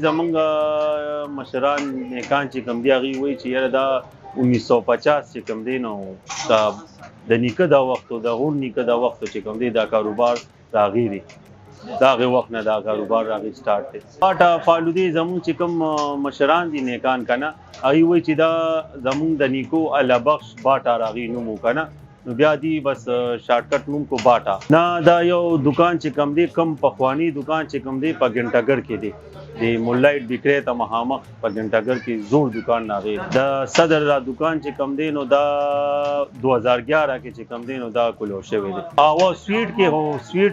زمونږ مشران نیکان چې کوم دی هغوی وایي چې یاره دا 1950 چې کوم دی نو دا د نیکه دا وخت و د غور نیکه دا وخت چې کوم دی دا کاروبار د هغې دی دا هغې وخت نه دا کاروبار هغې سټارټ دی. باټه فالودې زمونږ چې کوم مشران دي نیکان که نه هغوی وایي چې دا زمونږ د نیکو الله بخش باټه هغې نوم و که نه نو بیا دی بس شارټکټ نوم کو باټه نه دا یو دکان چې کوم دی کم پخوانی دکان چې کوم دی په ګنټګر کې دی د مولایټ بیکری ته مخامخ په ګنټګر کې زوړ دکان ناغې د صدر دا دکان چې کوم دی نو دا 2011 کې چې کوم دی نو دا کلو شوی دی او سویټ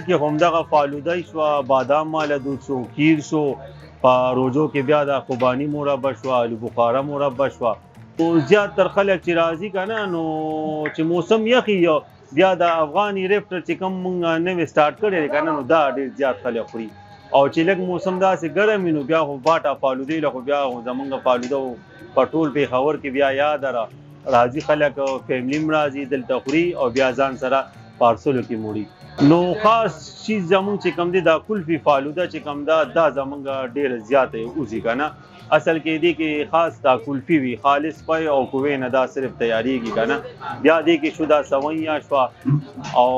کې همدغه فالودی شوه بادام ماله دود شو کیر شو په روجو کې بیا د خوبانی مربا شوه آلو بخاره مربا شوه او زیات تر خلک چې راځي که نه نو چې موسم یخي بیا د افغاني ریفټر چې کوم مونږ نوې سټارټ کړی دی که نه نو دا ډېر زیات خلک خوري او چې لږ موسم داسې ګرم وي نو بیا خو باټه فالودې له خو بیا زمونږ فالوده په ټول پېښور کې بیا یاده راځي خلک فیملي هم راځي دلته خوري او بیا ځان سره پارسلو کې موړي نو خاص چیز زمونږ چې کوم دی دا کلفي فالوده چې کوم دا زمونږ ډېره زیاته اوسي که نه اصل کې دی کې خاص دا کلفي وي خالص پی او کوې نه دا صرف تیاریږي که نه بیا دی کې شو دا سویاں شوه او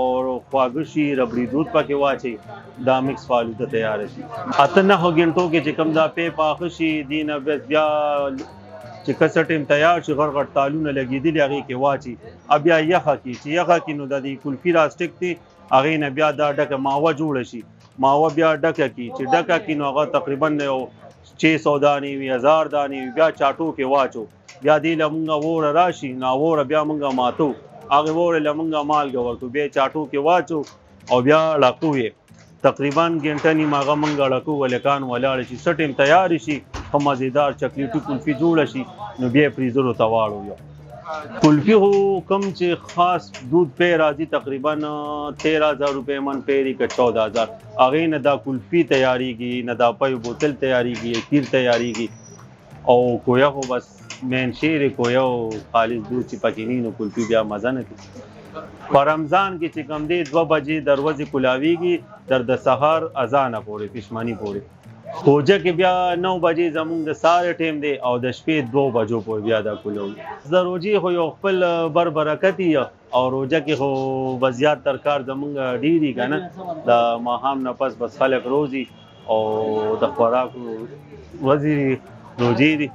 خواږه شي ربړي دود پکې واچوي دا مکس فالوده تیاره شي 8-9 غنټو کې چې کوم دا پی پاخه شي دی نه بیا چې کسه ټیم تیار شي غټ غټ تالونه لګېدلي هغې کې واچي بیا یخه کړي چې یخه کړي نو د دې کلفي راسټک دی هغې نه بیا دا ډکه ماوه جوړه شي ماوه بیا ډکه کړي چې ډکه کړي نو هغه تقریبا یو 600 دانې وي 1000 دانې وي بیا چاټو کې واچو بیا دې له مونږه ووره راشي نو ووره بیا مونږه ماتو هغې ووره له مونږه مالګه ورکړو بیا چاټو کې واچو او بیا ړکو یې تقریبا ګنټه نیم هغه مونږ ړکو هلکان ولاړ شي څه ټیم تیار شي ښه مزېدار چکلیټي کلفي جوړه شي نو بیا یې فریزرو ته واړو یو کلفي خو کوم چې خاص دود پی راځي تقریبا 13,000 روپۍ من پیری که 14,000 هغې نه دا کلفي تیاریږي نه دا پی بوتل تیاریږي کیر تیاریږي او کویه خو بس مین شیر کویه او خالص دود چې پکې نی نو کلفي بیا مزه نه کوي په رمضان کې چې کوم دی 2 بجې دروازې کلاویږي تر د سهار اذانه پورې پښمني پورې خوجه کې بیا 9 بجې زمونږ د سارې ټیم دی او د شپې 2 بجو پورې بیا دا کلوي د روجې خو یو خپل برکت او روجه کې خو به زیات تر کار زمونږ ډېر که نه د ماښام نه پس بس خلک روزي او د خوراک ورځې روجې دي